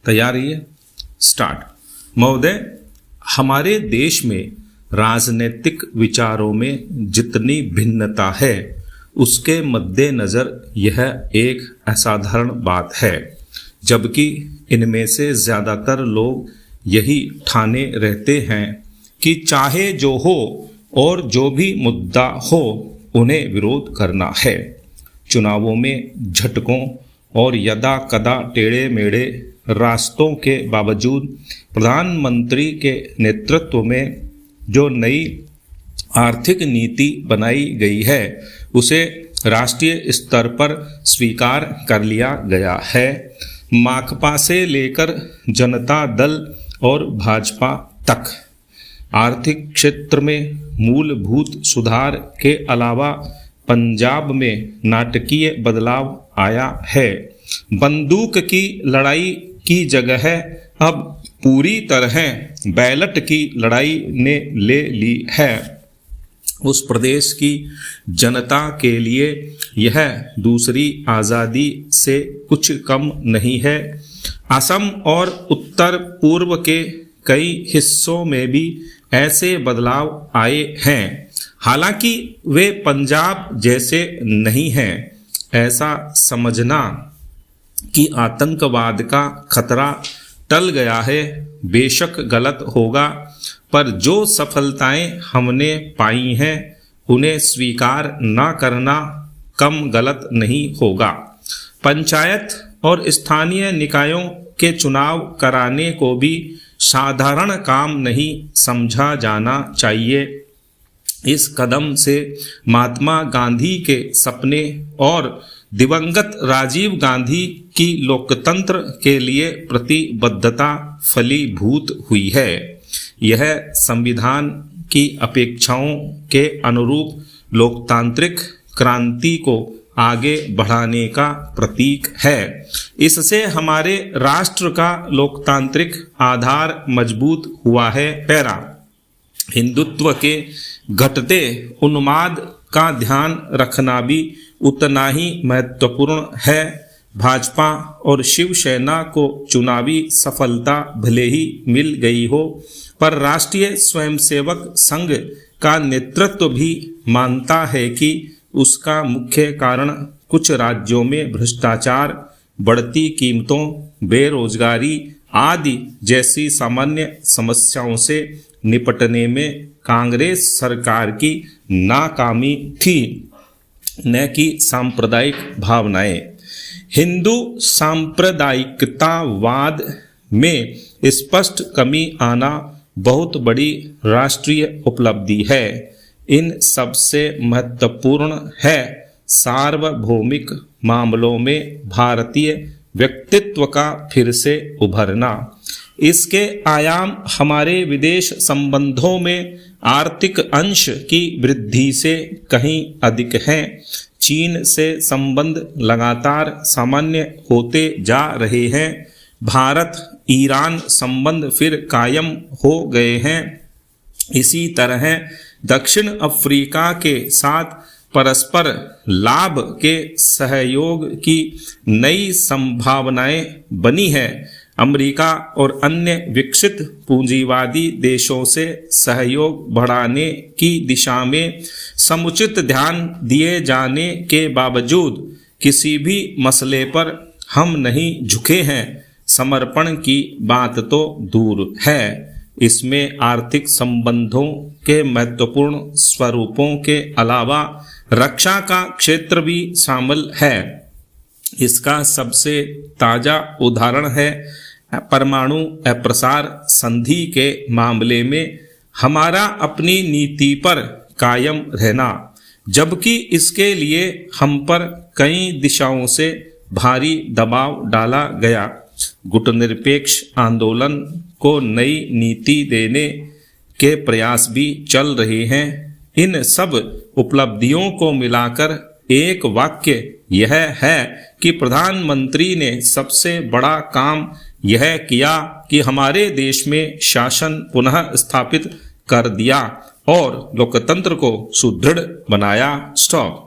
तैयारी है, स्टार्ट। महोदय, हमारे देश में राजनीतिक विचारों में जितनी भिन्नता है उसके मद्देनज़र यह एक असाधारण बात है, जबकि इनमें से ज़्यादातर लोग यही ठाने रहते हैं कि चाहे जो हो और जो भी मुद्दा हो उन्हें विरोध करना है। चुनावों में झटकों और यदा कदा टेढ़े मेढ़े रास्तों के बावजूद प्रधानमंत्री के नेतृत्व में जो नई आर्थिक नीति बनाई गई है उसे राष्ट्रीय स्तर पर स्वीकार कर लिया गया है। माकपा से लेकर जनता दल और भाजपा तक आर्थिक क्षेत्र में मूलभूत सुधार के अलावा पंजाब में नाटकीय बदलाव आया है। बंदूक की लड़ाई की जगह अब पूरी तरह बैलेट की लड़ाई ने ले ली है। उस प्रदेश की जनता के लिए यह दूसरी आज़ादी से कुछ कम नहीं है। असम और उत्तर पूर्व के कई हिस्सों में भी ऐसे बदलाव आए हैं, हालांकि वे पंजाब जैसे नहीं हैं। ऐसा समझना कि आतंकवाद का खतरा टल गया है बेशक गलत होगा, पर जो सफलताएं हमने पाई हैं उन्हें स्वीकार न करना कम गलत नहीं होगा। पंचायत और स्थानीय निकायों के चुनाव कराने को भी साधारण काम नहीं समझा जाना चाहिए। इस कदम से महात्मा गांधी के सपने और दिवंगत राजीव गांधी की लोकतंत्र के लिए प्रतिबद्धता फलीभूत हुई है। यह संविधान की अपेक्षाओं के अनुरूप लोकतांत्रिक क्रांति को आगे बढ़ाने का प्रतीक है। इससे हमारे राष्ट्र का लोकतांत्रिक आधार मजबूत हुआ है। पैरा हिंदुत्व के घटते उन्माद का ध्यान रखना भी उतना ही महत्वपूर्ण है। भाजपा और शिवसेना को चुनावी सफलता भले ही मिल गई हो, पर राष्ट्रीय स्वयंसेवक संघ का नेतृत्व भी मानता है कि उसका मुख्य कारण कुछ राज्यों में भ्रष्टाचार, बढ़ती कीमतों, बेरोजगारी आदि जैसी सामान्य समस्याओं से निपटने में कांग्रेस सरकार की नाकामी थी, न कि सांप्रदायिक भावनाएं। हिंदू सांप्रदायिकतावाद में स्पष्ट कमी आना बहुत बड़ी राष्ट्रीय उपलब्धि है। इन सबसे महत्वपूर्ण है सार्वभौमिक मामलों में भारतीय व्यक्तित्व का फिर से उभरना। इसके आयाम हमारे विदेश संबंधों में आर्थिक अंश की वृद्धि से कहीं अधिक हैं। चीन से संबंध लगातार सामान्य होते जा रहे हैं। भारत ईरान संबंध फिर कायम हो गए हैं। इसी तरह दक्षिण अफ्रीका के साथ परस्पर लाभ के सहयोग की नई संभावनाएं बनी है। अमेरिका और अन्य विकसित पूंजीवादी देशों से सहयोग बढ़ाने की दिशा में समुचित ध्यान दिए जाने के बावजूद किसी भी मसले पर हम नहीं झुके हैं। समर्पण की बात तो दूर है, इसमें आर्थिक संबंधों के महत्वपूर्ण स्वरूपों के अलावा रक्षा का क्षेत्र भी शामिल है। इसका सबसे ताज़ा उदाहरण है परमाणु अप्रसार संधि के मामले में हमारा अपनी नीति पर कायम रहना, जबकि इसके लिए हम पर कई दिशाओं से भारी दबाव डाला गया। गुटनिरपेक्ष आंदोलन को नई नीति देने के प्रयास भी चल रहे हैं। इन सब उपलब्धियों को मिलाकर एक वाक्य यह है कि प्रधानमंत्री ने सबसे बड़ा काम यह किया कि हमारे देश में शासन पुनः स्थापित कर दिया और लोकतंत्र को सुदृढ़ बनाया। स्टॉप।